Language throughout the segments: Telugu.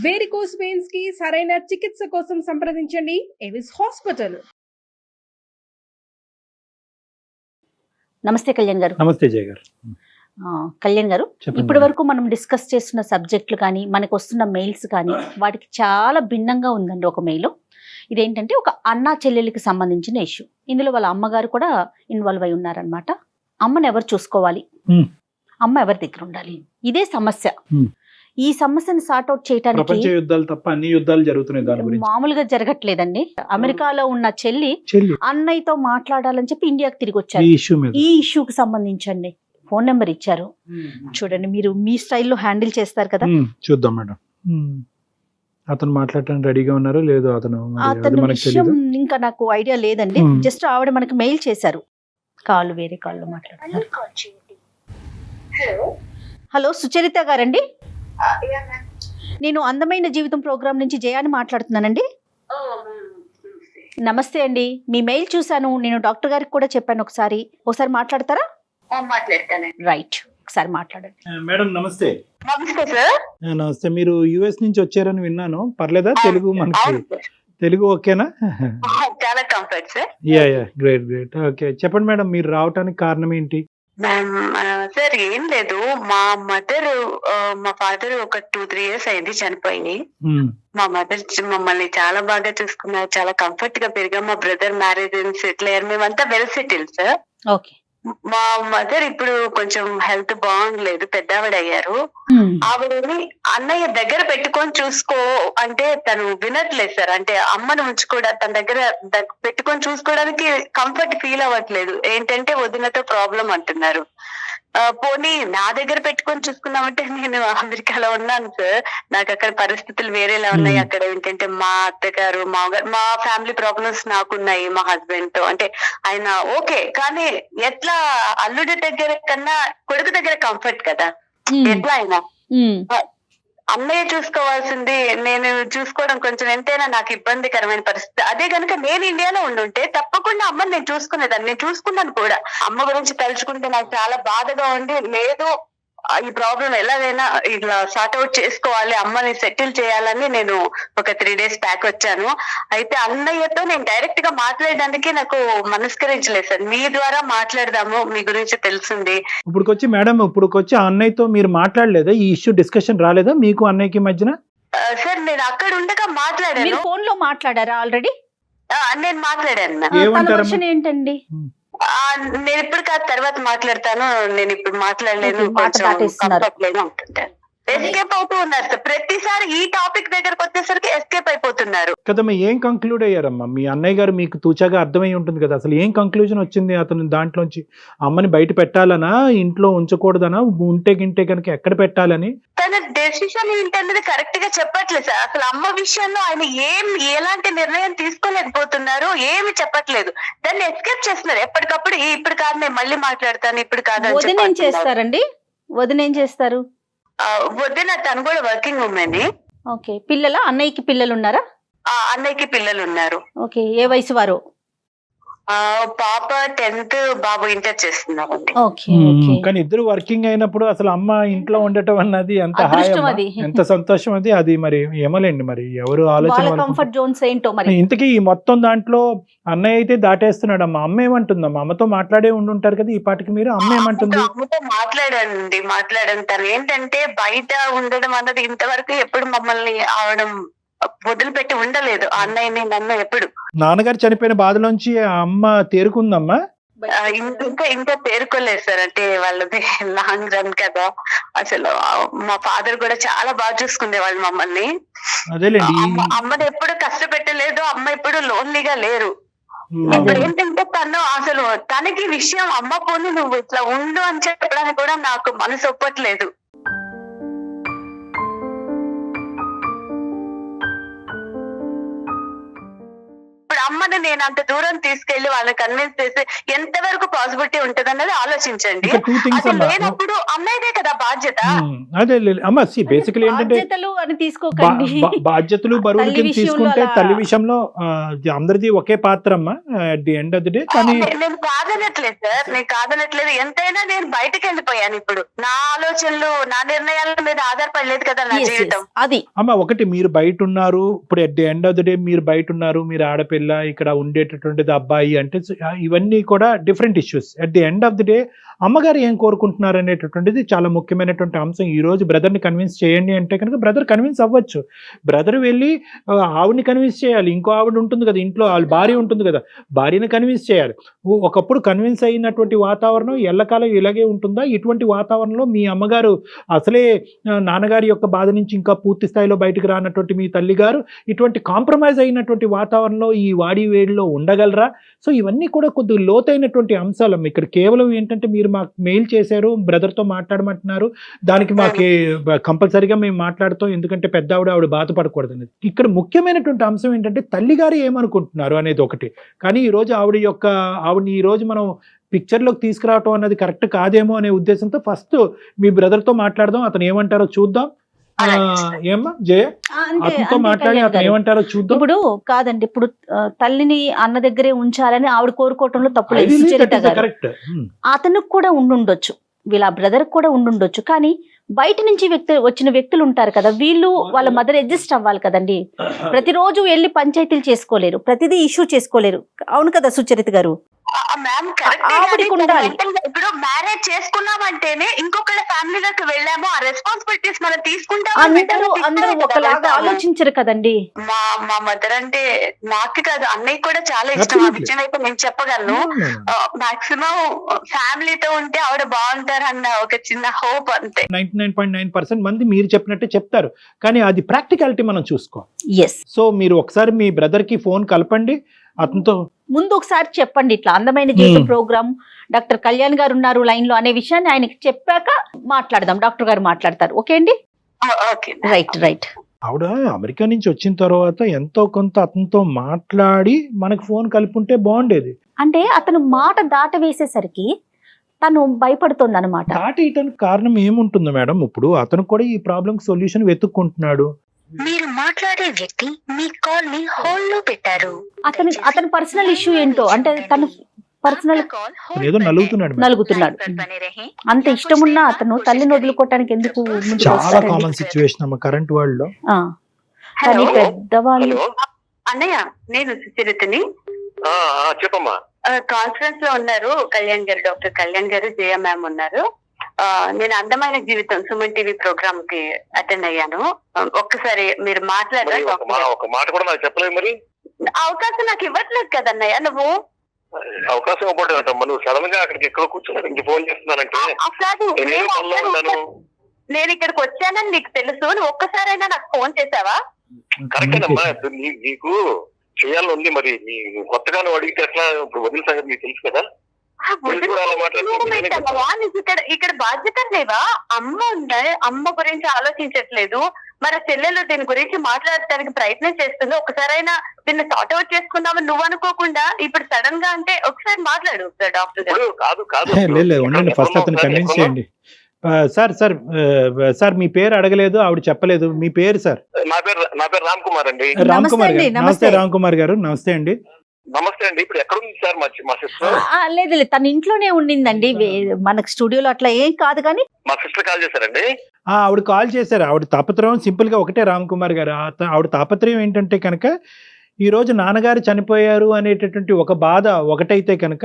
వేరికోస్ వెయిన్స్ కి సరైన చికిత్స కోసం సంప్రదించండి ఎవిస్ హాస్పిటల్. నమస్తే కళ్యాణ్ గారు. నమస్తే జయ గారు. కళ్యాణ్ గారు, ఇప్పటి వరకు మనం డిస్కస్ చేస్తున్న సబ్జెక్టులు కానీ మనకు వస్తున్న మెయిల్స్ కానీ వాటికి చాలా భిన్నంగా ఉందండి. ఒక మెయిల్ ఇదేంటంటే ఒక అన్నా చెల్లెలికి సంబంధించిన ఇష్యూ. ఇందులో వాళ్ళ అమ్మగారు కూడా ఇన్వాల్వ్ అయి ఉన్నారనమాట. అమ్మని ఎవరు చూసుకోవాలి, అమ్మ ఎవరి దగ్గర ఉండాలి, ఇదే సమస్య. ఈ సమస్యను సార్ట్అవుట్ చేయడానికి యుద్ధాలు తప్ప అన్ని యుద్ధాలు జరుగుతున్నాయి. దాని గురించి మామూలుగా జరగట్లేదండి. అమెరికాలో ఉన్న చెల్లి అన్నయ్యతో మాట్లాడాలని చెప్పి ఇండియాకి తిరిగి వచ్చారు. ఈ ఇష్యూకి సంబంధించండి ఫోన్ నెంబర్ ఇచ్చారు. చూడండి, మీరు మీ స్టైల్లో హ్యాండిల్ చేస్తారు కదా. చూద్దాం మేడం. అతను మాట్లాడటానికి రెడీగా ఉన్నారో లేదో అతను విషయం ఇంకా నాకు ఐడియా లేదండి. జస్ట్ ఆవిడ మనకి మెయిల్ చేశారు. కాళ్ళు వేరే కాళ్ళు మాట్లాడుతున్నారు. హలో సుచరిత గారండి, నేను అందమైన జీవితం ప్రోగ్రామ్ నుంచి జయాని మాట్లాడుతున్నానండి. నమస్తే అండి, మీ మెయిల్ చూశాను. నేను డాక్టర్ గారికి కూడా చెప్పాను. ఒకసారి మాట్లాడతారా? రైట్, ఒకసారి మాట్లాడండి. మేడం నమస్తే. నమస్తే సార్. నమస్తే. మీరు యుఎస్ నుంచి వచ్చారని విన్నాను. పర్లేదా? తెలుగు మనకి తెలుగు ఓకేనా? చాలా comfort sir. Yeah great great. Okay, చెప్పండి మేడం, మీరు రావడానికి కారణం ఏంటి? సార్ ఏం లేదు, మా మదర్ మా ఫాదర్ ఒక 2-3 years అయింది చనిపోయి. మా మదర్ మమ్మల్ని చాలా బాగా చూసుకున్నారు, చాలా కంఫర్ట్ గా పెరిగాం. మా బ్రదర్ మ్యారేజ్ సెటిల్ అయ్యారు, మేమంతా వెల్ సెటిల్ సార్. ఓకే. మా మదర్ ఇప్పుడు కొంచెం హెల్త్ బాగుండలేదు, పెద్దవాడు అయ్యారు. ఆవిడని అన్నయ్య దగ్గర పెట్టుకొని చూసుకో అంటే తను వినట్లేదు సార్. అంటే అమ్మను ఉంచుకోవడా తన దగ్గర పెట్టుకొని చూసుకోవడానికి కంఫర్ట్ ఫీల్ అవ్వట్లేదు. ఏంటంటే వదినతో ప్రాబ్లం అంటున్నారు. పోనీ నా దగ్గర పెట్టుకొని చూసుకున్నామంటే నేను అమెరికాలో ఉన్నాను సార్, నాకు అక్కడ పరిస్థితులు వేరేలా ఉన్నాయి. అక్కడ ఏంటంటే మా అత్తగారు మామగారు, మా ఫ్యామిలీ ప్రాబ్లమ్స్ నాకున్నాయి మా హస్బెండ్ తో. అంటే ఆయన ఓకే, కానీ ఎట్లా అల్లుడి దగ్గర కన్నా కొడుకు దగ్గర కంఫర్ట్ కదా, ఎట్లా అయినా అన్నయ్య చూసుకోవాల్సింది నేను చూసుకోవడం కొంచెం ఎంతైనా నాకు ఇబ్బందికరమైన పరిస్థితి. అదే కనుక నేను ఇండియాలో ఉండుంటే తప్పకుండా అమ్మని నేను చూసుకునేదాన్ని. నేను చూసుకున్నాను కూడా. అమ్మ గురించి తలుచుకుంటే నాకు చాలా బాధగా ఉండి, లేదు ఈ ప్రాబ్లం ఎలాగైనా ఇట్లా సార్ట్ అవుట్ చేసుకోవాలి, అమ్మని సెటిల్ చేయాలని నేను ఒక 3 days బ్యాక్ వచ్చాను. అయితే అన్నయ్యతో నేను డైరెక్ట్ గా మాట్లాడడానికి నాకు మనస్కరించలేదు సార్. మీ ద్వారా మాట్లాడదాము, మీ గురించి తెలిసింది. ఇప్పుడుకొచ్చి మేడం, ఇప్పుడుకొచ్చి అన్నయ్యతో మీరు మాట్లాడలేదా? ఈ ఇష్యూ డిస్కషన్ రాలేదా మీకు అన్నయ్యకి మధ్యన? సార్ నేను అక్కడ ఉండగా మాట్లాడాను. ఫోన్ లో మాట్లాడారా ఆల్రెడీ? నేను మాట్లాడాను. ఏంటండి? నేను ఇప్పుడు కాదు, తర్వాత మాట్లాడతాను, నేను ఇప్పుడు మాట్లాడలేను, కొంచెం కంఫర్ట్ లేదు అంటుంటాను. ఎస్కేప్ అవుతూ ఉన్నారు సార్. ప్రతిసారి ఈ టాపిక్ దగ్గరకు వచ్చేసరికి ఎస్కేప్ అయిపోతున్నారు కదమ్మా. ఏం కంక్లూడ్ అయ్యారమ్మా? మీ అన్నయ్య గారు మీకు తూచాగా అర్థమై ఉంటుంది కదా, అసలు ఏం కంక్లూజన్ వచ్చింది అతను దాంట్లోంచి? అమ్మని బయట పెట్టాలనా, ఇంట్లో ఉంచకూడదనా, ఉంటే గింటే కనుక ఎక్కడ పెట్టాలని? తన డెసిషన్ ఏంటన్నది కరెక్ట్ గా చెప్పట్లేదు సార్. అసలు అమ్మ విషయంలో ఆయన ఎలాంటి నిర్ణయం తీసుకోలేకపోతున్నారు, ఏమి చెప్పట్లేదు. దాన్ని ఎస్కేప్ చేస్తున్నారు ఎప్పటికప్పుడు. ఇప్పుడు కాదు, నేను మళ్ళీ మాట్లాడతాను, ఇప్పుడు కాదు. వదిన ఏం చేస్తారండి? వదిన ఏం చేస్తారు? వదిన తను కూడా వర్కింగ్ ఉమెన్. ఓకే. పిల్లల అన్నయ్యకి పిల్లలు ఉన్నారా? అన్నయ్యకి పిల్లలు ఉన్నారు. ఓకే. ఏ వయసు వారు? పాప 10th, బాబు ఇంటర్ చేస్తున్నారండి. కానీ ఇద్దరు వర్కింగ్ అయినప్పుడు అసలు అమ్మ ఇంట్లో ఉండటం అన్నది ఎంత ఎంత సంతోషం. అది మరి ఏమలేండి, మరి ఎవరు ఆలోచన కంఫర్ట్ జోన్స్ ఏంటో మరి. ఇంతకీ ఈ మొత్తం దాంట్లో అన్నయ్య అయితే దాటేస్తున్నాడు. అమ్మ ఏమంటుందమ్మా? అమ్మతో మాట్లాడే ఉండుంటారు కదా ఈ పాటికి మీరు. అమ్మ ఏమంటుంది? అమ్మతో మాట్లాడాను. తను ఏంటంటే బయట ఉండడం అన్నది ఇంతవరకు ఎప్పుడు మమ్మల్ని ఆవడం వదిలిపెట్టి ఉండలేదు, అన్నయ్యని నన్ను ఎప్పుడు. నాన్నగారు చనిపోయిన బాధలోంచి అమ్మ తేరుకుందమ్మా? ఇంకా తేరుకోలేదు సార్. అంటే వాళ్ళది లాంగ్ రన్ కదా. అసలు మా ఫాదర్ కూడా చాలా బాగా చూసుకునే వాళ్ళు మమ్మల్ని. అమ్మని ఎప్పుడు కష్టపెట్టలేదు, అమ్మ ఎప్పుడు లోన్లీగా లేరు. ఇప్పుడు ఏంటంటే తను అసలు తనకి విషయం అమ్మ పోనీ నువ్వు ఇట్లా ఉండు అని చెప్పడానికి కూడా నాకు మనసు ఒప్పట్లేదు. అమ్మని నేను అంత దూరం తీసుకెళ్లి వాళ్ళని కన్విన్స్ చేసి ఎంత వరకు పాసిబిలిటీ ఉంటది అన్నది ఆలోచించండి. ఇక్కడ టూ థింగ్స్ అది అమ్మా. లేనప్పుడు అన్నయ్యదే కదా బాధ్యత. అదే అమ్మ బేసికలీ ఏంటంటే బాధ్యతలు అని తీసుకోకండి. బాధ్యతలు బరువులు తల్లి కింద విషయంలో తీసుకుంటే అలా- తల్లి విషయంలో అందరిది ఒకే పాత్ర అమ్మా at the end of the day. కానీ నేను కాదనట్లేదు సార్, నేను కాదనట్లేదు. ఎంతైనా నేను బయటకు వెళ్ళిపోయాను. ఇప్పుడు నా ఆలోచనలు నా నిర్ణయాల మీద ఆధారపడలేదు కదా నా Yes, yes. జీవితం. అది అమ్మ ఒకటి మీరు బయట ఉన్నారు, ఇప్పుడు at the end of the day మీరు బయట ఉన్నారు, మీరు ఆడపిల్ల, ఇక్కడ ఉండేటటువంటిది అబ్బాయి అంటే ఇవన్నీ కూడా different issues. At the end of the day అమ్మగారు ఏం కోరుకుంటున్నారు అనేటటువంటిది చాలా ముఖ్యమైనటువంటి అంశం. ఈ రోజు బ్రదర్ని కన్విన్స్ చేయండి అంటే కనుక బ్రదర్ కన్విన్స్ అవ్వచ్చు. బ్రదర్ వెళ్ళి ఆవిడని కన్విన్స్ చేయాలి. ఇంకో ఆవిడ ఉంటుంది కదా ఇంట్లో, వాళ్ళ భార్య ఉంటుంది కదా, భార్యని కన్విన్స్ చేయాలి. ఒకప్పుడు కన్విన్స్ అయినటువంటి వాతావరణం ఎల్లకాలం ఇలాగే ఉంటుందా? ఇటువంటి వాతావరణంలో మీ అమ్మగారు అసలే నాన్నగారి యొక్క బాధ నుంచి ఇంకా పూర్తి స్థాయిలో బయటకు రానటువంటి మీ తల్లిగారు ఇటువంటి కాంప్రమైజ్ అయినటువంటి వాతావరణంలో ఈ వాడి వేడిలో ఉండగలరా? సో ఇవన్నీ కూడా కొద్దిగా లోతైనటువంటి అంశాలు. ఇక్కడ కేవలం ఏంటంటే మీరు మాకు మెయిల్ చేశారు, బ్రదర్తో మాట్లాడమంటున్నారు, దానికి మాకు కంపల్సరీగా మేము మాట్లాడతాం ఎందుకంటే పెద్ద ఆవిడ బాధపడకూడదు అనేది. ఇక్కడ ముఖ్యమైనటువంటి అంశం ఏంటంటే తల్లిగారు ఏమనుకుంటున్నారు అనేది ఒకటి. కానీ ఈరోజు ఆవిడని ఈరోజు మనం పిక్చర్లోకి తీసుకురావటం అన్నది కరెక్ట్ కాదేమో అనే ఉద్దేశంతో ఫస్ట్ మీ బ్రదర్తో మాట్లాడదాం, అతను ఏమంటారో చూద్దాం. ఏమ్మా జయ, అతనితో మాట్లాడి అతను ఏమంటారో చూద్దాం. ఇప్పుడు కాదండి, ఇప్పుడు తల్లిని అన్న దగ్గరే ఉంచాలని ఆవిడ కోరుకోవటంలో తప్పు లేదు. సుచరిత గారు కరెక్ట్. అతనికి కూడా ఉండుండొచ్చు, వీళ్ళ బ్రదర్ కూడా ఉండుండొచ్చు. కానీ బయట నుంచి వచ్చిన వ్యక్తులు ఉంటారు కదా, వీళ్ళు వాళ్ళ మదర్ అడ్జస్ట్ అవ్వాలి కదండి. ప్రతిరోజు వెళ్ళి పంచాయతీలు చేసుకోలేరు, ప్రతిదీ ఇష్యూ చేసుకోలేరు. అవును కదా సుచరిత గారు? Ma'am correct. ఆవిడకి ఉండాలి. ఇప్పుడు మ్యారేజ్ చేసుకున్నామంటేనే ఇంకొకళ్ళ ఫ్యామిలీలోకి వెళ్ళాము, ఆ రెస్పాన్సిబిలిటీస్ మనం తీసుకుంటాం. అందరూ ఒకలాగా ఆలోచించరు కదండి. మా మదర్ అంటే నాకు కాదు అన్నయ్య కూడా చాలా ఇష్టం. ఆ విషయం అయితే నేను చెప్పగలను. మాక్సిమం ఫ్యామిలీతో ఉంటే ఆవిడ బాగుంటారు అన్న ఒక చిన్న హోప్ అంతే. 99.9% మంది మీరు చెప్పినట్టే చెప్తారు, కానీ అది ప్రాక్టికాలిటీ మనం చూసుకో. ఎస్. సో మీరు ఒకసారి మీ బ్రదర్ కి ఫోన్ కలపండి, అతనితో ముందు ఒకసారి చెప్పండి ఇట్లా అందమైన జీవితం ప్రోగ్రామ్ డాక్టర్ కళ్యాణ్ గారు ఉన్నారు లైన్ లో అనే విషయాన్ని ఆయనకి చెప్పాక మాట్లాడదాం. డాక్టర్ గారు మాట్లాడతారు. ఓకే అండి? రైట్. ఆవిడ అమెరికా నుంచి వచ్చిన తర్వాత ఎంతో కొంత అతనితో మాట్లాడి మనకు ఫోన్ కలుపుంటే బాగుండేది. అంటే అతను మాట దాట వేసేసరికి తను భయపడుతుంది అనమాట. దాటేయటానికి కారణం ఏముంటుంది మేడం? ఇప్పుడు అతను కూడా ఈ ప్రాబ్లం సొల్యూషన్ వెతుక్కుంటున్నాడు. మీరు మాట్లాడే వ్యక్తి మీ కాల్ ని హోల్డ్ లో పెట్టారు. అతని పర్సనల్ ఇష్యూ ఏంటో, అంటే తను పర్సనల్ ఏదో నలుగుతున్నాడు. అంత ఇష్టమున్నా అతను తల్లిని వదులుకోవటానికి ఎందుకు ముందుకు చాలా వస్తారండి? కామన్ సిచ్యువేషన్ అమ్మ కరెంట్ వరల్డ్ లో. కానీ పెద్దవాళ్ళు. అన్నయ్య నేను సుచరితని. చెప్పమ్మా. కాన్ఫరెన్స్ లో ఉన్నారు కళ్యాణ్ గారు, డాక్టర్ కళ్యాణ్ గారు, జయ మ్యామ్ ఉన్నారు. నేను అందమైన జీవితం సుమన్ టీవీ ప్రోగ్రామ్ కి అటెండ్ అయ్యాను. ఒక్కసారి మీరు మాట్లాడారు. ఒక మాట కూడా నాకు చెప్పలేదు. మరి అవకాశం నాకు ఇవ్వట్లేదు కదన్నయ్య నువ్వు. అవకాశం ఇవ్వబోతుందమ్మా. నువ్వు సడన్ గా అక్కడికి ఎక్కడ కూర్చున్నాడు ఇంక ఫోన్ చేస్తున్నానంటే నేను ఇక్కడికి వచ్చానని నీకు తెలుసు. నువ్వు ఒక్కసారైనా నాకు ఫోన్ చేసావా? కరెక్టేనమ్మా. నీకు చేయాలని ఉంది. మరి కొత్తగా నువ్వు అడిగితే ఎట్లా? ఇప్పుడు వదిన సంగతి నీకు తెలుసు కదా. ఇక్కడ బాధ్యతలు లేవా? అమ్మ ఉందా? అమ్మ గురించి ఆలోచించట్లేదు. మరి చెల్లెలు దీని గురించి మాట్లాడటానికి ప్రయత్నం చేస్తుంది. ఒకసారైనా దీన్ని సార్ట్ అవుట్ చేసుకుందామని నువ్వు అనుకోకుండా ఇప్పుడు సడన్ గా అంటే ఒకసారి మాట్లాడు డాక్టర్ గారు. ఉండండి, ఫస్ట్ అతను కన్విన్స్ చేయండి. సార్ మీ పేరు అడగలేదు, ఆవిడ చెప్పలేదు. మీ పేరు సార్? నా పేరు రామ్ కుమార్ అండి. రామ్ కుమార్ గారు నమస్తే. రామ్ కుమార్ గారు నమస్తే అండి. నమస్తే అండి. ఇప్పుడు ఎక్కడ ఉంది సార్ మా సిస్టర్? లేదు తన ఇంట్లోనే ఉండిందండి. మనకు స్టూడియోలో అట్లా ఏం కాదు. కానీ మా సిస్టర్ కాల్ చేశారండి. ఆవిడ కాల్ చేశారు. ఆవిడ తాపత్రయం సింపుల్ గా ఒకటే రామ్ కుమార్ గారు. ఆవిడ తాపత్రయం ఏంటంటే కనుక ఈరోజు నాన్నగారు చనిపోయారు అనేటటువంటి ఒక బాధ ఒకటైతే కనుక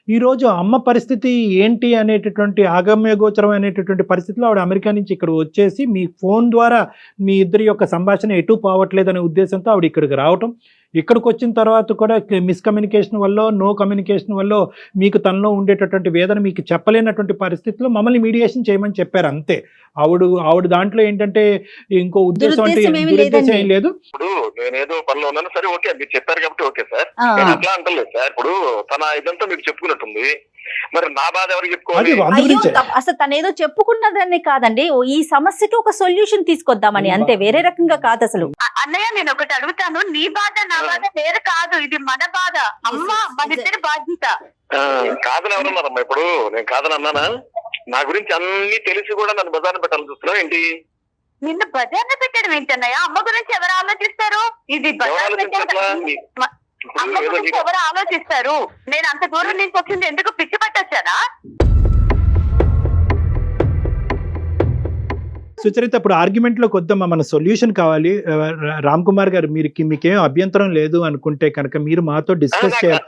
ఈరోజు అమ్మ పరిస్థితి ఏంటి అనేటటువంటి ఆగమ్యగోచరం అనేటటువంటి పరిస్థితిలో ఆవిడ అమెరికా నుంచి ఇక్కడ వచ్చేసి మీ ఫోన్ ద్వారా మీ ఇద్దరి యొక్క సంభాషణ ఎటు పోవట్లేదు అనే ఉద్దేశంతో ఆవిడ ఇక్కడికి రావటం. ఇక్కడికి వచ్చిన తర్వాత కూడా మిస్కమ్యూనికేషన్ వల్ల, నో కమ్యూనికేషన్ వల్ల మీకు తనలో ఉండేటటువంటి వేదన మీకు చెప్పలేనటువంటి పరిస్థితిలో మమ్మల్ని మీడియేషన్ చేయమని చెప్పారు అంతే. ఆవిడ దాంట్లో ఏంటంటే ఇంకో ఉద్దేశం అంటే దురుద్దేశం ఏం లేదు. ఇప్పుడు నేనేదో పనిలో ఉన్నాను. సరే ఓకే, మీరు చెప్పారు కాబట్టి ఓకే సార్. నేను అట్లా అంటలేదు సార్. ఇప్పుడు తన ఇదంతా మీకు చెప్పుకున్నట్టుంది. మరి నా బాధ ఎవరికి చెప్పుకోవాలి? అసలు తను ఏదో చెప్పుకున్నదని కాదండి, ఈ సమస్యకి ఒక సొల్యూషన్ తీసుకొద్దామని అంతే, వేరే రకంగా కాదు అసలు. అన్నయ్య నేను ఒకటి అడుగుతాను, నీ బాధ నా బాధ వేరు కాదు, ఇది మన బాధ. అమ్మ మన ఇద్దరి బాధ్యత. కాదని ఎవరన్నారమ్మా? ఇప్పుడు నేను కాదని అన్నానా? నా గురించి అన్ని తెలిసి కూడా నన్ను బజార్ని పెట్టాలని చూస్తున్నావు ఏంటి? నిన్ను బజార్లో పెట్టడం ఏంటన్నయ్య? అమ్మ గురించి ఎవరు ఆలోచిస్తారు? ఇది బజార్ అమ్మ గురించి ఎవరు ఆలోచిస్తారు? నేను అంత దూరం నుంచి వచ్చింది ఎందుకు? పిచ్చి పట్టొచ్చానా? సుచరిత, ఇప్పుడు ఆర్గ్యుమెంట్ లోకి వద్దామా, మన సొల్యూషన్ కావాలి. రామ్ కుమార్ గారు, మీకేం అభ్యంతరం లేదు అనుకుంటే కనుక మీరు మాతో డిస్కస్ చేయాలి.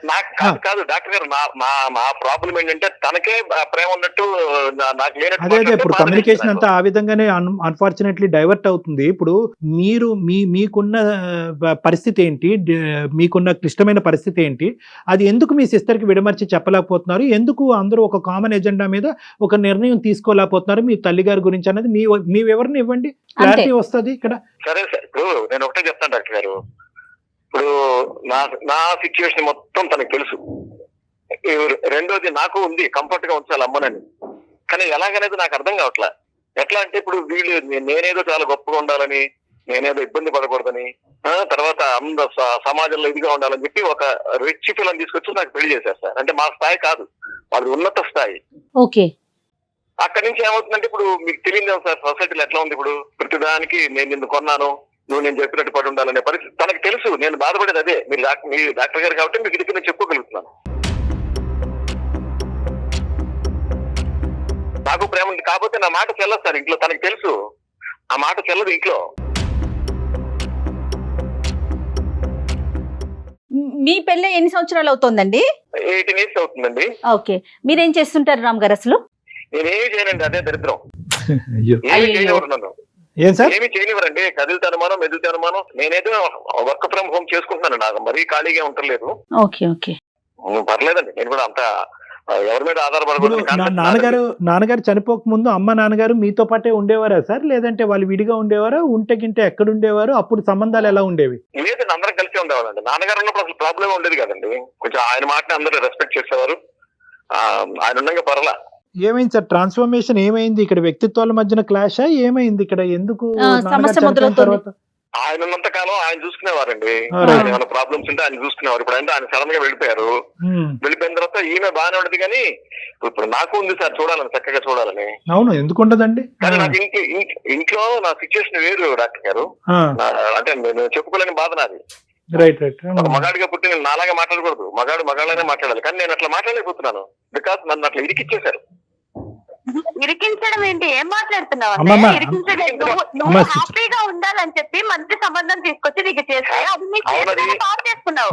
కాదు డాక్టర్ గారు, మా ప్రాబ్లం ఏంటంటే తనకే ప్రేమ ఉన్నట్టు నాకు లేనట్టు. అదే ఇప్పుడు కమ్యూనికేషన్ అంతా ఆ విధంగానే అన్ఫార్చునేట్లీ డైవర్ట్ అవుతుంది. ఇప్పుడు మీరు మీకున్న పరిస్థితి ఏంటి, మీకున్న క్లిష్టమైన పరిస్థితి ఏంటి, అది ఎందుకు మీ సిస్టర్ కి విడమర్చి చెప్పలేకపోతున్నారు? ఎందుకు అందరూ ఒక కామన్ ఎజెండా మీద ఒక నిర్ణయం తీసుకోలేకపోతున్నారు మీ తల్లి గారి గురించి అన్నది మీ వివరణ ఇవ్వండి, క్లారిటీ వస్తుంది ఇక్కడ. సరే సార్, ఇప్పుడు నేను ఒకటే చెప్తాను డాక్టర్ గారు. ఇప్పుడు నా సిచ్యువేషన్ మొత్తం తనకు తెలుసు. రెండోది, నాకు ఉంది కంఫర్ట్ గా ఉంచాలి అమ్మనని, కానీ ఎలాగనేది నాకు అర్థం కావట్లా. ఎట్లా అంటే ఇప్పుడు వీళ్ళు నేనేదో చాలా గొప్పగా ఉండాలని, నేనేదో ఇబ్బంది పడకూడదని, తర్వాత సమాజంలో ఇదిగా ఉండాలని చెప్పి ఒక రిచ్ పిల్లని తీసుకొచ్చి నాకు పెళ్లి చేశారు సార్. అంటే మా స్థాయి కాదు, వాళ్ళది ఉన్నత స్థాయి. ఓకే. అక్కడి నుంచి ఏమవుతుందంటే ఇప్పుడు మీకు తెలియదు సార్ సొసైటీలో ఎట్లా ఉంది. ఇప్పుడు ప్రతిదానికి నేను నిన్ను కొన్నాను, నువ్వు నేను చెప్పినట్టు పడి ఉండాలనే పరిస్థితి తనకు తెలుసు. నేను బాధపడేది అదే. మీరు డాక్టర్ గారు కాబట్టి మీకు ఇది నేను చెప్పుకోగలుగుతున్నాను. నాకు ప్రేమ ఉంది కాకపోతే నా మాట చెల్లదు సార్ ఇంట్లో. తనకు తెలుసు ఆ మాట చెల్లదు ఇంట్లో. మీ పెళ్ళి ఎన్ని సంవత్సరాలు అవుతుందండి? 18 years అవుతుందండి. ఓకే. మీరేం చేస్తుంటారు రామ్ గారు అసలు? నేనేమి చేయనండి, అదే దరిద్రం. ఏం సార్? ఏమి చేయనివ్వరండి. కదులుతానుమానం మెదులుతానుమానం. నేనేదో వర్క్ ఫ్రమ్ హోమ్ చేసుకుంటున్నాను, నాకు మరీ ఖాళీగా ఉండలేదు. ఓకే ఓకే, పర్లేదండి. నేను కూడా అంత ఎవరి మీద ఇప్పుడు ఆధారపడకూడదు. నాన్నగారు చనిపోక ముందు అమ్మ నాన్నగారు మీతో పాటే ఉండేవారా సార్, లేదంటే వాళ్ళు విడిగా ఉండేవారా? ఉంటే గింటే ఎక్కడ ఉండేవారు? అప్పుడు సంబంధాలు ఎలా ఉండేవి? లేదండి, అందరం కలిసి ఉండేవాళ్ళండి. నాన్నగారు ఉన్నప్పుడు అసలు ప్రాబ్లం ఉండేది కదండి. కొంచెం ఆయన మాటని అందరూ రెస్పెక్ట్ చేసేవారు. ఆయన ఉండగా పర్లా. ఏమైంది సార్ ట్రాన్స్ఫర్మేషన్? ఏమైంది ఇక్కడ? వ్యక్తిత్వాల మధ్యన క్లాషా? ఏమైంది ఇక్కడ? ఎందుకు సమస్య మొదలవుతుంది? ఆయన ఉన్నంత కాలం ఆయన చూసుకునేవారండి. ఆయన ఏమైనా ప్రాబ్లమ్స్ ఉంటే ఆయన చూసుకునేవారు. ఇప్పుడు అంటే ఆయన సడన్ గా వెళ్ళిపోయారు. వెళ్ళిపోయిన తర్వాత ఈమె బాగానే ఉండదు, కానీ ఇప్పుడు నాకు ఉంది సార్ చూడాలని, చక్కగా చూడాలని. అవును, ఎందుకు ఉండదండి? కానీ నాకు ఇంట్లో నా సిచ్యువేషన్ వేరు డాక్టర్ గారు. అంటే నేను చెప్పుకోలేని బాధ నాది. ఒక మగాడిగా పుట్టి నేను నాలాగా మాట్లాడకూడదు, మగాళ్ళనే మాట్లాడాలి. కానీ నేను అట్లా మాట్లాడలేకపోతున్నాను, బికాస్ నన్ను అట్లా ఇరికిచ్చేశారు. ఇరికించడం ఏంటి? ఏం మాట్లాడుతున్నావు? నువ్వు హ్యాపీగా ఉండాలని చెప్పి మంచి సంబంధం తీసుకొచ్చి నీకు చేస్తే అది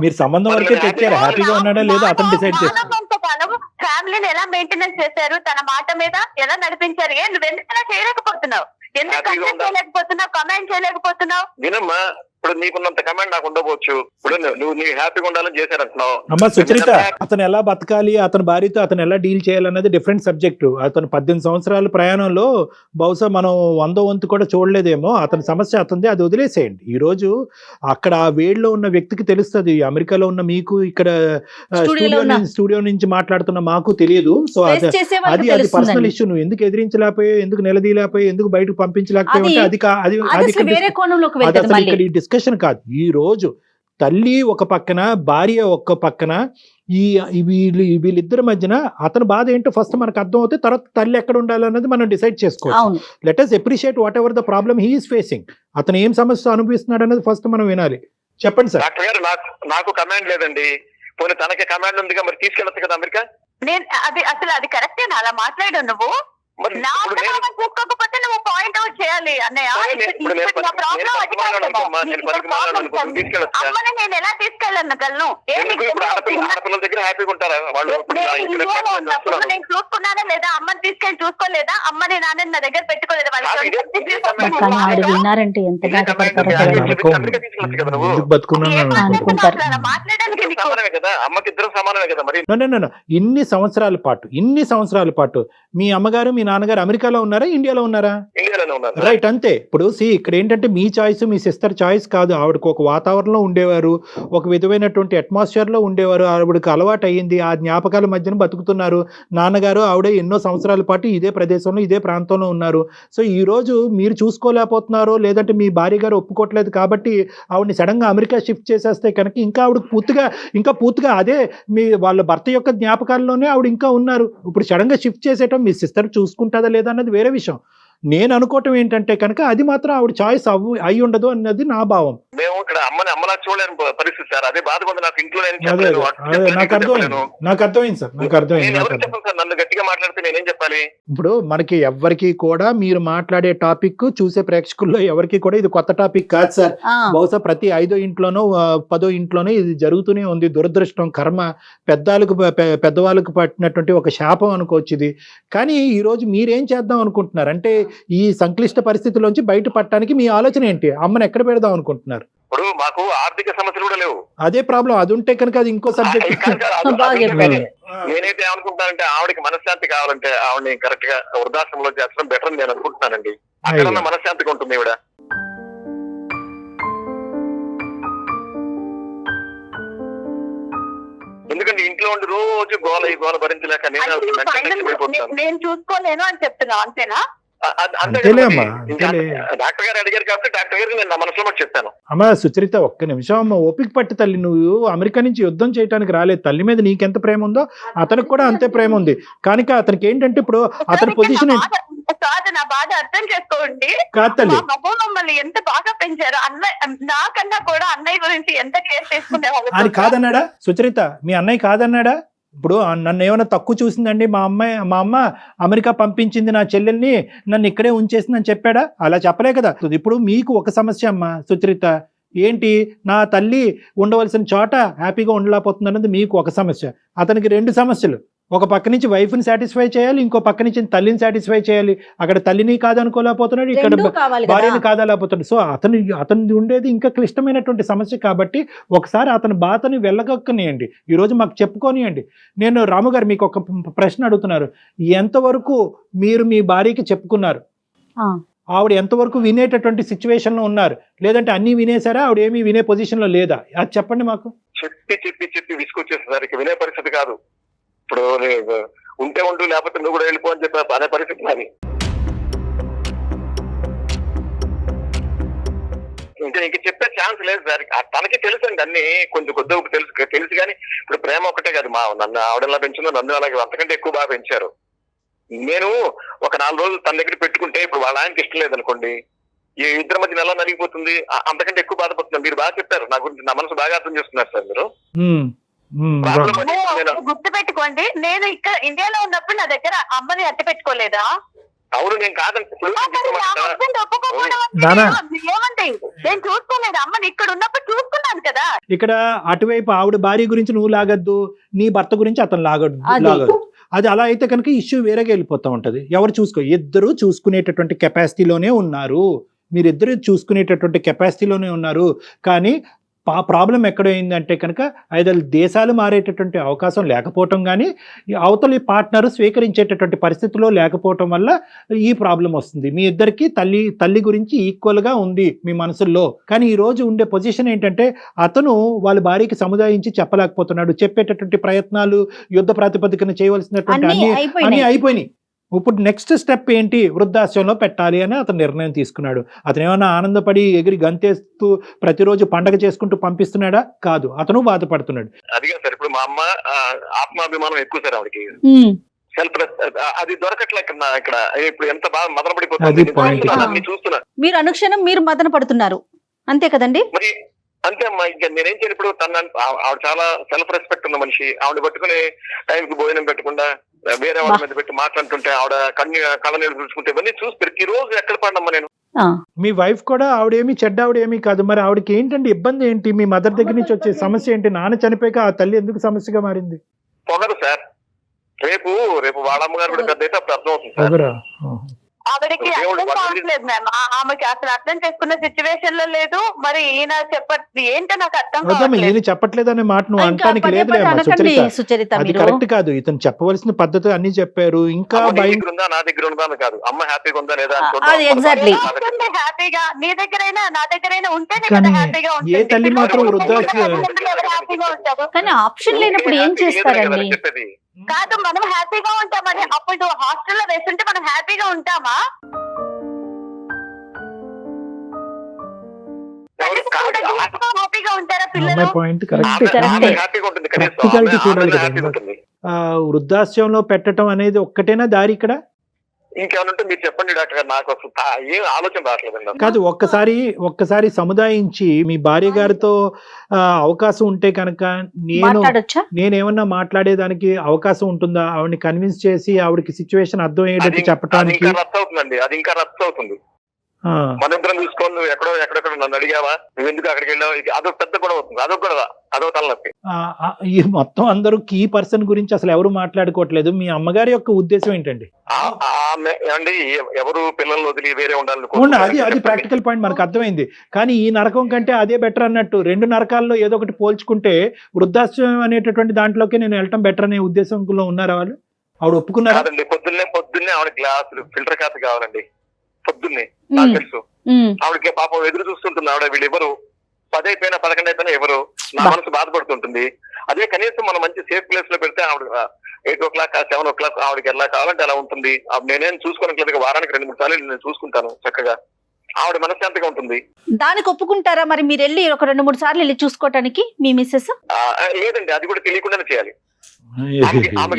మీరు సంబంధం వరకే తెచ్చారు. హ్యాపీగా ఉన్నాడా లేదా అతను డిసైడ్ చేస్తారు. కొంతకాలం ఫ్యామిలీని ఎలా మెయింటెనెన్స్ చేశారు, తన మాట మీద ఎలా నడిపించారు? నువ్వు ఎందుకు చేయలేకపోతున్నావు? ఎందుకు చేయలేకపోతున్నావు? కమెంట్ చేయలేకపోతున్నావు? వినమ్మా, ఇప్పుడు నీకున్నంత కమాండ్ నాకు ఉండవచ్చు. ఇప్పుడు నువ్వు హ్యాపీగా ఉండాలని చేశారంటున్నావు. అమ్మా సుచరిత, అతను ఎలా బతకాలి, అతని భార్యతో అతను ఎలా డీల్ చేయాలన్నది డిఫరెంట్ సబ్జెక్టు. అతను 18 సంవత్సరాల ప్రయాణంలో బహుశా మనం 100వ వంతు కూడా చూడలేదేమో. అతని సమస్య అతనిది, అది వదిలేసేయండి. ఈ రోజు అక్కడ ఆ వేడిలో ఉన్న వ్యక్తికి తెలుస్తుంది. అమెరికాలో ఉన్న మీకు, ఇక్కడ స్టూడియో నుంచి మాట్లాడుతున్న మాకు తెలియదు. సో అది పర్సనల్ ఇష్యూ. నువ్వు ఎందుకు ఎదిరించలేకపోయావు, ఎందుకు నిలదీయలేకపోయావు, ఎందుకు బయటకు పంపించలేకపోయావు అంటే అది డిస్కషన్ కాదు. ఈ రోజు తల్లి ఒక పక్కన, భార్య ఒక పక్కన, వీళ్ళిద్దరి మధ్యన అతని బాధ ఏంటో ఫస్ట్ మనకు అర్థం అవుతుంది. తర్వాత తల్లి ఎక్కడ ఉండాలన్నది మనం డిసైడ్ చేసుకోవాలి. Let us appreciate what ever the problem he is facing. అతను ఏం సమస్య అనుభవిస్తున్నాడు అనేది ఫస్ట్ మనం వినాలి. చెప్పండి సార్. డాక్టర్ గారు, నాకు కమాండ్ లేదండి. పోనీ తనకి కమాండ్ ఉందిగా, మరి తీసుకెళ్ళచ్చు కదా అమెరికా. నేను అది కరెక్టేనా అలా మాట్లాడు? నువ్వు చూసుకోకపోతే నువ్వు పాయింట్ అవుట్ చేయాలి అన్నయ్య. అమ్మని నేను ఎలా తీసుకెళ్ళగలను? నేను చూసుకున్నానా లేదా? అమ్మని తీసుకెళ్ళి చూసుకోలేదా? అమ్మని నాన్నని నా దగ్గర పెట్టుకోలేదా? విన్నారంటే ఎంత మాట్లాడడానికి సమానమే కదా, అమ్మకి ఇద్దరు సమానమే కదా మరి. నో ఇన్ని సంవత్సరాల పాటు మీ అమ్మగారు మీ నాన్నగారు అమెరికాలో ఉన్నారా, ఇండియాలో ఉన్నారా? ఇండియాలోనే ఉన్నారు. రైట్, అంతే. ఇప్పుడు ఇక్కడ ఏంటంటే మీ చాయిస్ మీ సిస్టర్ చాయిస్ కాదు. ఆవిడకు ఒక వాతావరణంలో ఉండేవారు, ఒక విధమైనటువంటి అట్మాస్ఫియర్ లో ఉండేవారు, ఆవిడకి అలవాటు అయ్యింది, ఆ జ్ఞాపకాల మధ్యన బతుకుతున్నారు. నాన్నగారు ఆవిడ ఎన్నో సంవత్సరాల పాటు ఇదే ప్రదేశంలో ఇదే ప్రాంతంలో ఉన్నారు. సో ఈ రోజు మీరు చూసుకోలేకపోతున్నారో లేదంటే మీ భార్య గారు ఒప్పుకోవట్లేదు కాబట్టి ఆవిడని సడన్ గా అమెరికా షిఫ్ట్ చేసేస్తే కనుక ఇంకా ఆవిడ పూర్తిగా అదే మీ వాళ్ళ భర్త యొక్క జ్ఞాపకాల్లోనే ఆవిడ ఇంకా ఉన్నారు. ఇప్పుడు సడన్ గా షిఫ్ట్ చేసేయటం మీ సిస్టర్ చూసుకుంటుందా లేదా అన్నది వేరే విషయం. నేను అనుకోవటం ఏంటంటే కనుక అది మాత్రం ఆవిడ చాయిస్ అయి ఉండదు అన్నది నా భావం. మేము ఇక్కడ అమ్మని అమ్మలా చూడలేని పరిస్థితి సార్, అదే బాధగా ఉంది నాకు. ఇంట్లో నాకు అర్థమైంది సార్, నాకు అర్థమైంది. సార్ నన్ను గట్టిగా మాట్లాడితే నేనేం చెప్పాలి? ఇప్పుడు మనకి ఎవరికి కూడా మీరు మాట్లాడే టాపిక్ చూసే ప్రేక్షకుల్లో ఎవరికి కూడా ఇది కొత్త టాపిక్ కాదు సార్. బహుశా ప్రతి 5వ ఇంట్లోనో 10వ ఇంట్లోనో ఇది జరుగుతూనే ఉంది. దురదృష్టం, కర్మ, పెద్దవాళ్ళకు పట్టినటువంటి ఒక శాపం అనుకోవచ్చు ఇది. కానీ ఈ రోజు మీరేం చేద్దాం అనుకుంటున్నారు అంటే ఈ సంక్లిష్ట పరిస్థితిలోంచి బయటపడటానికి మీ ఆలోచన ఏంటి? అమ్మని ఎక్కడ పెడదాం అనుకుంటున్నారు? ఇప్పుడు మాకు ఆర్థిక సమస్యలు కూడా లేవు. అదే ప్రాబ్లం. అది ఉంటే కనుక అది ఇంకో సబ్జెక్ట్. నేనైతే ఏమనుకుంటానంటే ఆవిడకి మనశ్శాంతి కావాలంటే ఆవిడని కరెక్ట్ గా వృద్ధాశ్రమంలో చేర్చడం బెటర్ అని నేను అనుకుంటున్నానండి. అక్కడ మనశ్శాంతిగా ఉంటుంది ఈవిడ. ఎందుకంటే ఇంట్లో ఉండి రోజు గోల భరించలేక నేను చూసుకోలేను అని చెప్తున్నా, అంతేనా? డాక్టర్ గారు అడిగారు కాబట్టి డాక్టర్ గారికి నేను నా మనసులో మాట చెప్పాను. అమ్మ సుచరిత, ఒక్క నిమిషం అమ్మ, ఓపిక పట్టి తల్లి. నువ్వు అమెరికా నుంచి యుద్ధం చేయడానికి రాలేదు. తల్లి మీద నీకెంత ప్రేమ ఉందో అతనికి కూడా అంతే ప్రేమ ఉంది. కనుక అతనికి ఏంటంటే ఇప్పుడు అతని పొజిషన్ నా బాధ అర్థం చేసుకోండి. కాదు తల్లి, మమ్మల్ని ఎంత బాగా పెంచారు. నాకన్నా కూడా అన్నయ్య గురించి ఎంత కేర్ చేసుకునేవాళ్ళు. అని కాదన్నాడా సుచరిత? మీ అన్నయ్య కాదన్నాడా? ఇప్పుడు నన్ను ఏమైనా తక్కువ చూసిందండి మా అమ్మ అమెరికా పంపించింది నా చెల్లెల్ని, నన్ను ఇక్కడే ఉంచేసిందని చెప్పాడా? అలా చెప్పలే కదా. ఇప్పుడు మీకు ఒక సమస్య అమ్మ సుచరిత, ఏంటి నా తల్లి ఉండవలసిన చోట హ్యాపీగా ఉండలేకపోతుంది అన్నది మీకు ఒక సమస్య. అతనికి 2 సమస్యలు. ఒక పక్క నుంచి వైఫ్ని సాటిస్ఫై చేయాలి, ఇంకో పక్క నుంచి తల్లిని సాటిస్ఫై చేయాలి. అక్కడ తల్లిని కాదనుకోలేకపోతున్నాడు, ఇక్కడ భార్యని కాదలేకపోతున్నాడు. సో అతను ఉండేది ఇంకా క్లిష్టమైనటువంటి సమస్య కాబట్టి ఒకసారి అతని బాధని వెళ్ళగక్కనియండి, ఈరోజు మాకు చెప్పుకోనియండి. నేను రాము గారు మీకు ఒక ప్రశ్న అడుగుతున్నారు. ఎంతవరకు మీరు మీ భార్యకి చెప్పుకున్నారు? ఆవిడ ఎంతవరకు వినేటటువంటి సిచ్యువేషన్ లో ఉన్నారు? లేదంటే అన్ని వినేసారా? ఆవిడ ఏమీ వినే పొజిషన్ లో లేదా? అది చెప్పండి మాకు. చెప్పి విసుకొచ్చేసరికి వినే పరిస్థితి కాదు. ఇప్పుడు ఉంటే ఉండు, లేకపోతే నువ్వు కూడా వెళ్ళిపో అని చెప్పి అనే పరిస్థితి నాది. ఇంకా ఇంక చెప్పే ఛాన్స్ లేదు సార్. తనకి తెలుసు అండి అన్ని, కొంచెం కొద్దిగా తెలుసు కానీ ఇప్పుడు ప్రేమ ఒకటే కాదు. నన్ను ఆవిడలా పెంచిందో నన్ను అలాగే అంతకంటే ఎక్కువ బాగా పెంచారు. నేను ఒక 4 రోజులు తన దగ్గర పెట్టుకుంటే ఇప్పుడు వాళ్ళ ఆయనకి ఇష్టం లేదనుకోండి, ఈ ఇద్దరి మధ్య ఎలా నలిగిపోతుంది, అంతకంటే ఎక్కువ బాధపడుతుంది. మీరు బాగా చెప్పారు, నా గురించి నా మనసు బాగా అర్థం చేస్తున్నారు సార్ మీరు. గుర్తు పెట్టుకోండి, నేను ఇక్కడ ఇండియాలో ఉన్నప్పుడు నా దగ్గర అమ్మని అట్టి పెట్టుకోలేదా? అవును, నేను కాదంటే నేను చూసుకోలేదు. అమ్మని ఇక్కడ ఉన్నప్పుడు చూసుకున్నాను కదా. ఇక్కడ అటువైపు ఆవిడ భార్య గురించి నువ్వు లాగద్దు, నీ భర్త గురించి అతను లాగద్దు. అది అలా అయితే కనుక ఇష్యూ వేరేగా వెళ్ళిపోతూ ఉంటది. ఎవరు ఇద్దరు చూసుకునేటటువంటి కెపాసిటీలోనే ఉన్నారు. మీరిద్దరు చూసుకునేటటువంటి కెపాసిటీలోనే ఉన్నారు. కానీ ప్రాబ్లం ఎక్కడైందంటే కనుక ఐదరు దేశాలు మారేటటువంటి అవకాశం లేకపోవటం, కానీ అవతలి పార్ట్నర్ స్వీకరించేటటువంటి పరిస్థితిలో లేకపోవటం వల్ల ఈ ప్రాబ్లం వస్తుంది. మీ ఇద్దరికి తల్లి గురించి ఈక్వల్గా ఉంది మీ మనసుల్లో. కానీ ఈ రోజు ఉండే పొజిషన్ ఏంటంటే అతను వాళ్ళ భార్యకి సముదాయించి చెప్పలేకపోతున్నాడు. చెప్పేటటువంటి ప్రయత్నాలు యుద్ధ ప్రాతిపదికన చేయవలసినటువంటి అన్ని అయిపోయినాయి. ఇప్పుడు నెక్స్ట్ స్టెప్ ఏంటి? వృద్ధాశ్రమంలో పెట్టాలి అని అతను నిర్ణయం తీసుకున్నాడు. అతను ఏమన్నా ఆనందపడి ఎగిరి గంతేస్తూ ప్రతిరోజు పండగ చేసుకుంటూ పంపిస్తున్నాడా? కాదు, అతను బాధపడుతున్నాడు. అదిగా సార్, ఇప్పుడు మా అమ్మ ఆత్మాభిమానం ఎక్కువ సార్ ఆవిడకి. సెల్ఫ్ అది దొరకట్లే ఇక్కడ. ఇప్పుడు ఎంత బాగా మదన పడిపోతుంది చూస్తున్నా. మీరు అనుక్షణం మీరు మదన పడుతున్నారు, అంతే కదండి? మరి అంతే అమ్మా. ఇంకా నేనేం చేయను. ఇప్పుడు ఆవిడ చాలా సెల్ఫ్ రెస్పెక్ట్ ఉన్న మనిషి. ఆవిడ పట్టుకుని టైంకి భోజనం పెట్టకుండా వేరే వాళ్ళ మీద పెట్టి మాట్లాడుతుంటే ఆవిడ కళ్ళ నీళ్ళు చూసుకుంటే ఇవన్నీ చూసి ప్రతిరోజు ఎక్కడ పడమ్మా నేను. మీ వైఫ్ కూడా ఆవిడేమి చెడ్డ ఆవిడేమీ కాదు. మరి ఆవిడకి ఏంటండి ఇబ్బంది ఏంటి? మీ మదర్ దగ్గర నుంచి వచ్చే సమస్య ఏంటి? నాన్న చనిపోయాక ఆ తల్లి ఎందుకు సమస్యగా మారింది? పొగరు సార్. రేపు వాళ్ళ అమ్మగారు కూడా పెద్ద అయితే అప్పుడు అర్థం అవుతుంది సార్. ఆవిడకి దేవుడు అర్థం కావట్లేదు మ్యామ్. ఆమెకి అసలు అర్థం చేసుకున్న సిచ్యువేషన్ లో లేదు. మరి ఈయన చెప్పట్లేదు ఏంటో నాకు అర్థం వద్దమ్మా, కావట్లేదు. ఈయన చెప్పట్లేదనే మాట నువ్వు ఇంకా అంటానికి పదే లేదులే పదే అమ్మా అనకండి సుచరిత. సుచరిత అది మీరు. కరెక్ట్ కాదు. ఇతను చెప్పవలసిన పద్ధతి అన్ని చెప్పారు. ఇంకా అమ్మ నీ భయం దగ్గర ఉందా నా దగ్గర ఉందా అని కాదు, అమ్మ హ్యాపీగా ఉందా లేదా అని అది చూద్దాం. exactly. ఎలా ఉంటుంది హ్యాపీగా? నీ దగ్గరైనా నా దగ్గరైనా ఉంటేనే కదా కానీ హ్యాపీగా ఉంటుంది. ఏ తల్లి మాత్రం వృద్ధాప్య ఎవరు హ్యాపీగా ఉంటారు? కానీ ఆప్షన్ లేనప్పుడు ఏం హ్యాపీ లేదనే కదా చేస్తారండి? చెప్పేది. కాదు, మనం హ్యాపీగా ఉంటామని అప్పుడు హాస్టల్లో వేస్తుంటే మనం హ్యాపీగా ఉంటామా? ఎవరు కాదు, హ్యాపీగా ఉంటారా పిల్లలు? అమ్మాయి పాయింట్ కరెక్ట్. ఆమె హ్యాపీగా ఉంటుంది కనీసం. Practicality చూడాలి కదా. హ్యాపీగా ఉంటుంది. వృద్ధాశ్రమంలో పెట్టడం అనేది ఒక్కటేనా దారి ఇక్కడ? ఇంకేమైనా ఉంటే మీరు చెప్పండి డాక్టర్ గారు, నాకు అసలు ఏం ఆలోచన రావట్లేదండి. కాదు, ఒక్కసారి సముదాయించి మీ భార్య గారితో అవకాశం ఉంటే కనుక మాట్లాడొచ్చా? నేనేమన్నా మాట్లాడేదానికి అవకాశం ఉంటుందా? ఆవిడని కన్విన్స్ చేసి ఆవిడకి సిచ్యువేషన్ అర్థం అయ్యేటట్టు అది చెప్పడానికి. ఇంకా రద్దు అవుతుందండి, అది ఇంకా రద్దు అవుతుంది. ఆ, మన ఇద్దరం చూసుకొని నువ్వు ఎక్కడెక్కడ నన్ను అడిగావా, నువ్వు ఎందుకు అక్కడికి వెళ్ళావు, అదొక పెద్ద గొడవ అవుతుంది. అదొక గొడవ, అదో తలనొప్పి. ఈ మొత్తం అందరూ కీ పర్సన్ గురించి అసలు ఎవరు మాట్లాడుకోవట్లేదు. మీ అమ్మగారి యొక్క ఉద్దేశం ఏంటండి? అండి ఎవరు పిల్లల్ని వదిలి వేరే ఉండాలని అది ప్రాక్టికల్ పాయింట్ మనకు అర్థమైంది. కానీ ఈ నరకం కంటే అదే బెటర్ అన్నట్టు. రెండు నరకాల్లో ఏదో ఒకటి పోల్చుకుంటే వృద్ధాశ్రమం అనేటటువంటి దాంట్లోకి నేను వెళ్ళటం బెటర్ అనే ఉద్దేశంలో ఉన్నారా వాళ్ళు? ఆవిడ ఒప్పుకున్నారా? కాదండి, పొద్దున్నే ఆవిడ గ్లాసులు ఫిల్టర్ కాఫీ కావాలండి పొద్దున్నే. నాకు తెలుసు ఆవిడకి పాపం ఎదురు చూస్తుంటుంది. ఆవిడ వీళ్ళు ఎవరు 10 అయిపోయినా 11 అయిపోయినా ఎవరు, నా మనసు బాధపడుతుంటుంది. అదే కనీసం మనం మంచి సేఫ్ ప్లేస్ లో పెడితే ఆవిడ 8 o'clock 7 o'clock ఆవిడకి ఎలా కావాలంటే అలా ఉంటుంది. నేనేం చూసుకోవట్లేదు, వారానికి 2-3 సార్లు నేను చూసుకుంటాను చక్కగా. ఆవిడ మనశ్శాంతిగా ఉంటుంది. దానికి ఒప్పుకుంటారా మరి? మీరు వెళ్ళి ఒక 2-3 సార్లు వెళ్ళి చూసుకోవటానికి మీ మిస్సెస్? లేదండి, అది కూడా తెలియకుండానే చేయాలి.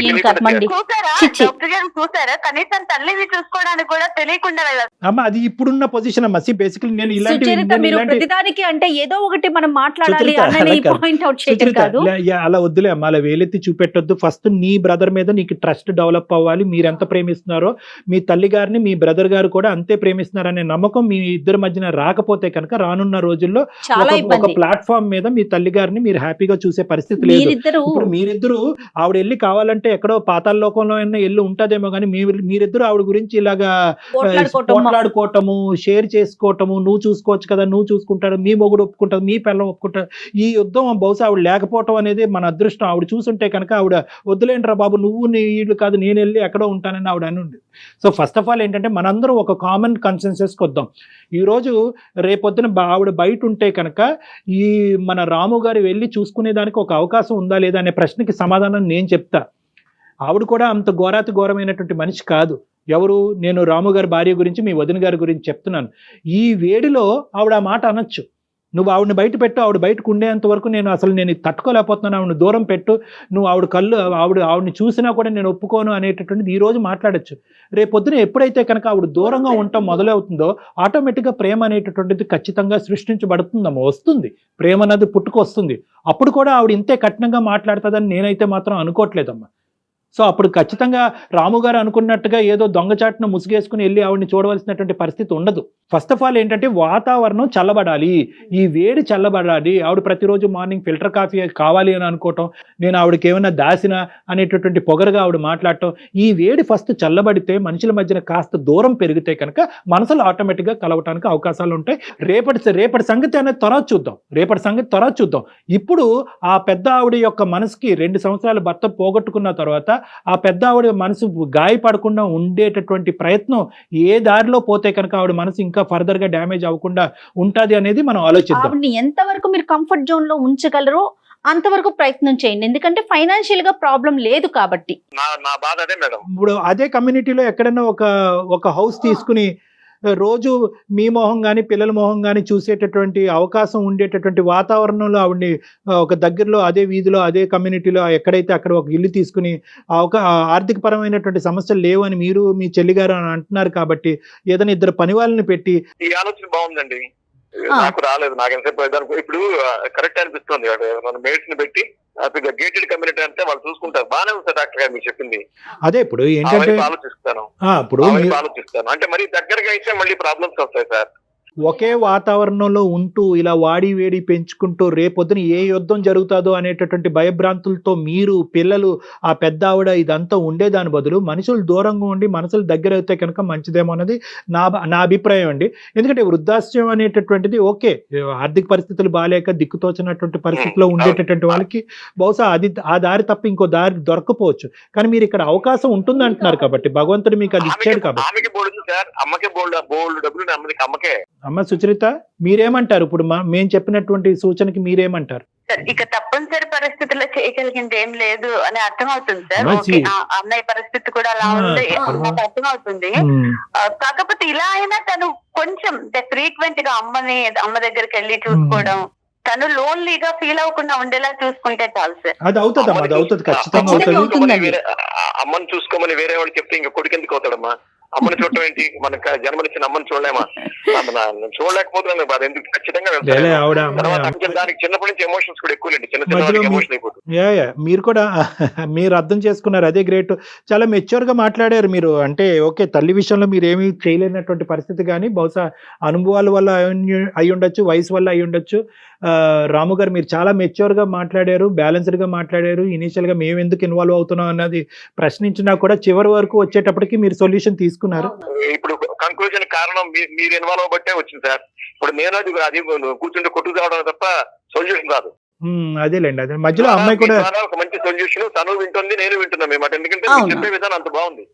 ఏం కర్మండి. చూసారా చిచ్చి. డాక్టర్ గారు, చూసారా? కనీసం తల్లిని చూసుకోవడానికి కూడా తెలియకుండా అమ్మ అది ఇప్పుడున్న పొజిషన్ అమ్మ. బేసికలీ నేను సుచరిత మీరు ప్రతిదానికి అంటే ఏదో ఒకటి మనం మాట్లాడాలి అన్నని పాయింట్ అవుట్ చేయడం కాదు. అలా వద్దులే అమ్మ, అలా వేలెత్తి చూపెట్టొద్దు. ఫస్ట్ నీ బ్రదర్ మీద నీకు ట్రస్ట్ డెవలప్ అవ్వాలి. మీరు ఎంత ప్రేమిస్తున్నారో మీ తల్లి గారిని మీ బ్రదర్ గారు కూడా అంతే ప్రేమిస్తున్నారనే నమ్మకం మీ ఇద్దరి మధ్యన రాకపోతే కనుక రానున్న రోజుల్లో చాలా ఒక ఇబ్బంది. ప్లాట్ఫామ్ మీద మీ తల్లి గారిని మీరు హ్యాపీగా చూసే పరిస్థితి లేదు. ఇప్పుడు మీరిద్దరు ఆవిడ వెళ్ళి కావాలంటే ఎక్కడో పాతాళ లోకంలో అయినా వెళ్ళి ఉంటదేమో కానీ మీరిద్దరు ఆవిడ గురించి ఇలాగా పోట్లాడుకోవటము, షేర్ చేసుకోవటము, నువ్వు చూసుకోవచ్చు కదా, నువ్వు చూసుకుంటాడు, మీ మొగుడు ఒప్పుకుంటాడు, మీ పిల్లలు ఒప్పుకుంటాడు, ఈ యుద్ధం బహుశా ఆవిడ లేకపోవటం అనేది మన అదృష్టం. ఆవిడ చూసుంటే కనుక ఆవిడ వద్దులేంట్రా బాబు, నువ్వు నీళ్ళు కాదు నేను వెళ్ళి ఎక్కడో ఉంటానని ఆవిడ అని ఉంది. సో ఫస్ట్ ఆఫ్ ఆల్ ఏంటంటే మనందరూ ఒక కామన్ కన్సెన్సస్కి వద్దాం. ఈరోజు రేపొద్దున ఆవిడ బయట ఉంటే కనుక ఈ మన రాము గారు వెళ్ళి చూసుకునేదానికి ఒక అవకాశం ఉందా లేదా అనే ప్రశ్నకి సమాధానం నేను చెప్తా. ఆవిడ కూడా అంత ఘోరమైనటువంటి మనిషి కాదు. ఎవరు? నేను రాము గారి భార్య గురించి, మీ వదిన గారి గురించి చెప్తున్నాను. ఈ వేడిలో ఆవిడ ఆ మాట అనొచ్చు. నువ్వు ఆవిడని బయట పెట్టు, ఆవిడ బయటకు ఉండేంత వరకు నేను తట్టుకోలేకపోతున్నాను, ఆవిడని దూరం పెట్టు, నువ్వు ఆవిడని చూసినా కూడా నేను ఒప్పుకోను అనేటటువంటిది ఈ రోజు మాట్లాడచ్చు. రేపొద్దున ఎప్పుడైతే కనుక ఆవిడ దూరంగా ఉండటం మొదలవుతుందో ఆటోమేటిక్గా ప్రేమ అనేటటువంటిది ఖచ్చితంగా సృష్టించబడుతుందమ్మా, వస్తుంది. ప్రేమ అన్నది పుట్టుకొస్తుంది. అప్పుడు కూడా ఆవిడ ఇంతే కఠినంగా మాట్లాడుతుందని నేనైతే మాత్రం అనుకోవట్లేదమ్మా. సో అప్పుడు ఖచ్చితంగా రాము గారు అనుకున్నట్టుగా ఏదో దొంగచాటును ముసుగేసుకుని వెళ్ళి ఆవిడని చూడవలసినటువంటి పరిస్థితి ఉండదు. ఫస్ట్ ఆఫ్ ఆల్ ఏంటంటే వాతావరణం చల్లబడాలి, ఈ వేడి చల్లబడాలి. ఆవిడ ప్రతిరోజు మార్నింగ్ ఫిల్టర్ కాఫీ కావాలి అని అనుకోవటం, నేను ఆవిడకి ఏమైనా దాసిన అనేటటువంటి పొగరుగా ఆవిడ మాట్లాడటం, ఈ వేడి ఫస్ట్ చల్లబడితే మనుషుల మధ్యన కాస్త దూరం పెరిగితే కనుక మనసులు ఆటోమేటిక్గా కలవటానికి అవకాశాలు ఉంటాయి. రేపటి సంగతి అనేది తర్వాత చూద్దాం. ఇప్పుడు ఆ పెద్ద ఆవిడ యొక్క మనసుకి 2 సంవత్సరాలు భర్త పోగొట్టుకున్న తర్వాత ఆ పెద్ద ఆవిడ మనసు గాయపడకుండా ఉండేటటువంటి ప్రయత్నం ఏ దారిలో పోతే కనుక ఆవిడ మనసు ఇంకా ఫర్దర్ గా డ్యామేజ్ అవ్వకుండా ఉంటది అనేది మనం ఆలోచిద్దాం. ఆవిడని ఎంతవరకు మీరు కంఫర్ట్ జోన్ లో ఉంచగలరో అంతవరకు ప్రయత్నం చేయండి. ఎందుకంటే ఫైనాన్షియల్ గా ప్రాబ్లం లేదు కాబట్టి. నా బాధ అదే మేడం. ఇప్పుడు అదే కమ్యూనిటీలో ఎక్కడైనా ఒక హౌస్ తీసుకుని రోజు మీ మొహం కానీ పిల్లల మొహం కానీ చూసేటటువంటి అవకాశం ఉండేటటువంటి వాతావరణంలో ఆవిడని ఒక దగ్గరలో అదే వీధిలో అదే కమ్యూనిటీలో ఎక్కడైతే అక్కడ ఒక ఇల్లు తీసుకుని ఆర్థిక పరమైనటువంటి సమస్యలు లేవు అని మీరు మీ చెల్లిగారు అని అంటున్నారు కాబట్టి ఏదైనా 2 పని వాళ్ళని పెట్టి. ఈ ఆలోచన బాగుందండి, నాకు రాలేదు. నాకు ఎంతసేపు ఇప్పుడు కరెక్ట్ అనిపిస్తుంది. మేడ్స్ ని పెట్టి గేటెడ్ కమ్యూనిటీ అంటే వాళ్ళు చూసుకుంటారు. బాగానే ఉంది డాక్టర్ గారు మీరు చెప్పింది. అదే ఇప్పుడు ఏంటంటే ఆలోచిస్తాను ఇప్పుడు అంటే మరి దగ్గరగా అయితే మళ్ళీ ప్రాబ్లమ్స్ వస్తాయి సార్. ఒకే వాతావరణంలో ఉంటూ ఇలా వాడి వేడి పెంచుకుంటూ రేపొద్దున ఏ యుద్ధం జరుగుతుందో అనేటటువంటి భయభ్రాంతులతో మీరు పిల్లలు ఆ పెద్ద ఆవిడ ఇదంతా ఉండేదాని బదులు మనుషులు దూరంగా ఉండి మనసులు దగ్గర అయితే కనుక మంచిదేమో అన్నది నా అభిప్రాయం అండి. ఎందుకంటే వృద్ధాశ్రయం అనేటటువంటిది ఓకే, ఆర్థిక పరిస్థితులు బాగాలేక దిక్కుతోచినటువంటి పరిస్థితిలో ఉండేటటువంటి వాళ్ళకి బహుశా అది ఆ దారి తప్ప ఇంకో దారి దొరకపోవచ్చు. కానీ మీరు ఇక్కడ అవకాశం ఉంటుంది అంటున్నారు కాబట్టి భగవంతుడు మీకు అది ఇచ్చాడు కాబట్టి. ఆమెకి బోల్డ్ సార్, అమ్మకే బోల్డ్ డబ్బులు అమ్మకే. అమ్మ సుచరిత మీరేమంటారు? ఇప్పుడు మేము చెప్పినటువంటి సూచనకి మీరేమంటారు? సార్ ఇక తప్పనిసరి పరిస్థితుల్లో చేయగలిగింది ఏం లేదు అని అర్థమవుతుంది సార్. మంచి. ఓకే, అన్నయ్య పరిస్థితి కూడా అలా ఉంది నాకు అర్థమవుతుంది. కాకపోతే ఇలా అయినా తను కొంచెం ఫ్రీక్వెంట్ గా అమ్మ దగ్గరికి వెళ్ళి చూసుకోవడం, తను లోన్లీగా ఫీల్ అవ్వకుండా ఉండేలా చూసుకుంటే చాలు సార్. అది అవుతుంది అమ్మా, అది అవుతుంది, ఖచ్చితంగా అవుతుంది. అమ్మని చూసుకోమని వేరే వాళ్ళు చెప్తే ఇంకా కొడుకు ఎందుకు అవుతాడమ్మా? అమ్మని చూడటం ఏంటి? మనకు జన్మనిచ్చిన అమ్మని చూడలేమా? చూడలేకపోతున్నాను బాధ ఎందుకు? ఖచ్చితంగా దానికి చిన్నప్పటి నుంచి ఎమోషన్స్ కూడా ఎక్కువ చిన్న ఎమోషన్ అయిపోతుంది. మీరు కూడా మీరు అర్థం చేసుకున్నారు, అదే గ్రేట్. చాలా మెచ్యూర్ గా మాట్లాడారు మీరు. అంటే ఓకే, తల్లి విషయంలో మీరు ఏమీ చేయలేనటువంటి పరిస్థితి, కానీ బహుశా అనుభవాల వల్ల అయి ఉండొచ్చు, వయసు వల్ల అయి ఉండొచ్చు. రాము గారు మీరు చాలా మెచ్యూర్ గా మాట్లాడారు, బ్యాలెన్స్డ్ గా మాట్లాడారు. ఇనీషియల్ గా మేము ఎందుకు ఇన్వాల్వ్ అవుతున్నాం అన్నది ప్రశ్నించినా కూడా చివరి వరకు వచ్చేటప్పటికి మీరు సొల్యూషన్ తీసుకున్నారు. ఇప్పుడు కంక్లూజన్ కారణం మీరు ఇన్వాల్వ్ అవ్వబట్టే వచ్చింది సార్. ఇప్పుడు నేను అది కూర్చుంటే కొట్టుకు రావడం తప్ప సొల్యూషన్ కాదు. అదేలేండి, అదే మధ్యలో అమ్మాయి కూడా ఒక మంచి సొల్యూషన్, తను వింటుంది, నేను వింటున్నాం మాట. ఎందుకంటే చెప్పే విధానం అంత బాగుంది.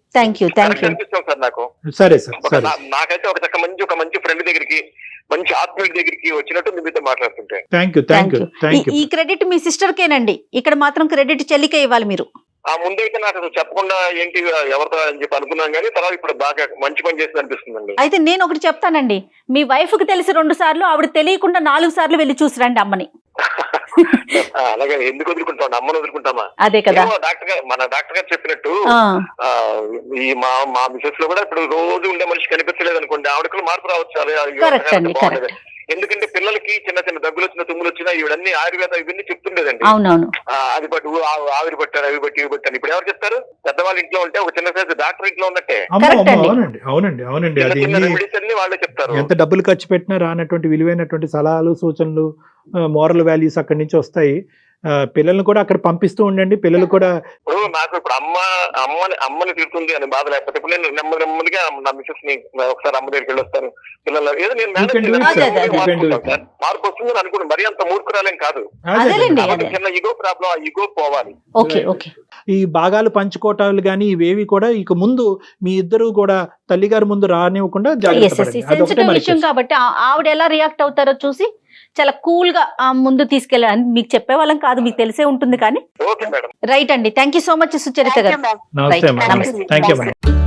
అనిపిస్తాం సార్ నాకు. సరే సార్, నాకైతే ఒక మంచి ఫ్రెండ్ దగ్గరికి, మంచి ఆత్మీయుడి దగ్గరికి వచ్చినట్టు మీతో మాట్లాడుతుంటే. Thank you. ఈ క్రెడిట్ మీ సిస్టర్ కేనండి, ఇక్కడ మాత్రం క్రెడిట్ చెల్లికే ఇవ్వాలి మీరు. ఆ ముందైతే నాకు అసలు చెప్పకుండా ఏంటి ఎవరితో అని చెప్పి అనుకున్నాం, కానీ తర్వాత ఇప్పుడు బాగా మంచి పని చేసింది అనిపిస్తుందండి. అయితే నేను ఒకటి చెప్తానండి, మీ వైఫ్ కి తెలిసి 2 సార్లు, ఆవిడ తెలియకుండా 4 సార్లు వెళ్ళి చూసిరండి అమ్మని. అలాగే ఎందుకు వదులుకుంటాం? అమ్మను వదులుకుంటామా? అదే కదా మన డాక్టర్ గారు చెప్పినట్టు. ఈ మా మిసెస్ లో కూడా ఇప్పుడు రోజు ఉండే మనిషి కనిపించలేదు అనుకోండి, ఆవిడకు మార్పు రావచ్చు. ఎందుకంటే పిల్లలకి చిన్న చిన్న దగ్గులు వచ్చిన, తుమ్ములు వచ్చినా ఇవన్నీ ఆయుర్వేద ఇవన్నీ చెప్తుండేదండి. అది పట్టు ఆవిరి పట్టారు, అవి బట్టి ఇవి పట్టారు. ఇప్పుడు ఎవరు చెప్తారు? పెద్దవాళ్ళ ఇంట్లో ఉంటే ఒక చిన్న సైజు డాక్టర్ ఇంట్లో ఉన్నట్టే. అవునండి, వాళ్ళే చెప్తారు. ఎంత డబ్బులు ఖర్చు పెట్టినా రానటువంటి విలువైనటువంటి సలహాలు, సూచనలు, మోరల్ వాల్యూస్ అక్కడి నుంచి వస్తాయి. పిల్లల్ని కూడా అక్కడ పంపిస్తూ ఉండండి. పిల్లలు కూడా నాకు ఇప్పుడు అమ్మని తిడుతుంది అని బాధ లేకపోతే ఇప్పుడు నేను నెమ్మదిగా నా మిసెస్ ని ఒకసారి అమ్మ దగ్గరికి వెళ్ళొస్తాను. పిల్లలు ఏదో నేను మార్పు వస్తుందని అనుకున్నాను. మరీ అంత మూర్ఖురాలేం కాదు. చిన్న ఇగో ప్రాబ్లం, ఆ ఇగో పోవాలి. ఈ భాగాలు పంచుకోవటాలు గానీ ఇవేవి కూడా ఇక ముందు మీ ఇద్దరు కూడా తల్లిగారి ముందు రానివ్వకుండా జాగ్రత్త. కాబట్టి ఆవిడ ఎలా రియాక్ట్ అవుతారో చూసి చాలా కూల్ గా ముందు తీసుకెళ్ళాలి. మీకు చెప్పే వాళ్ళం కాదు, మీకు తెలిసే ఉంటుంది. కానీ రైట్ అండి. Thank you so much Sucharitha గారు. నమస్తే.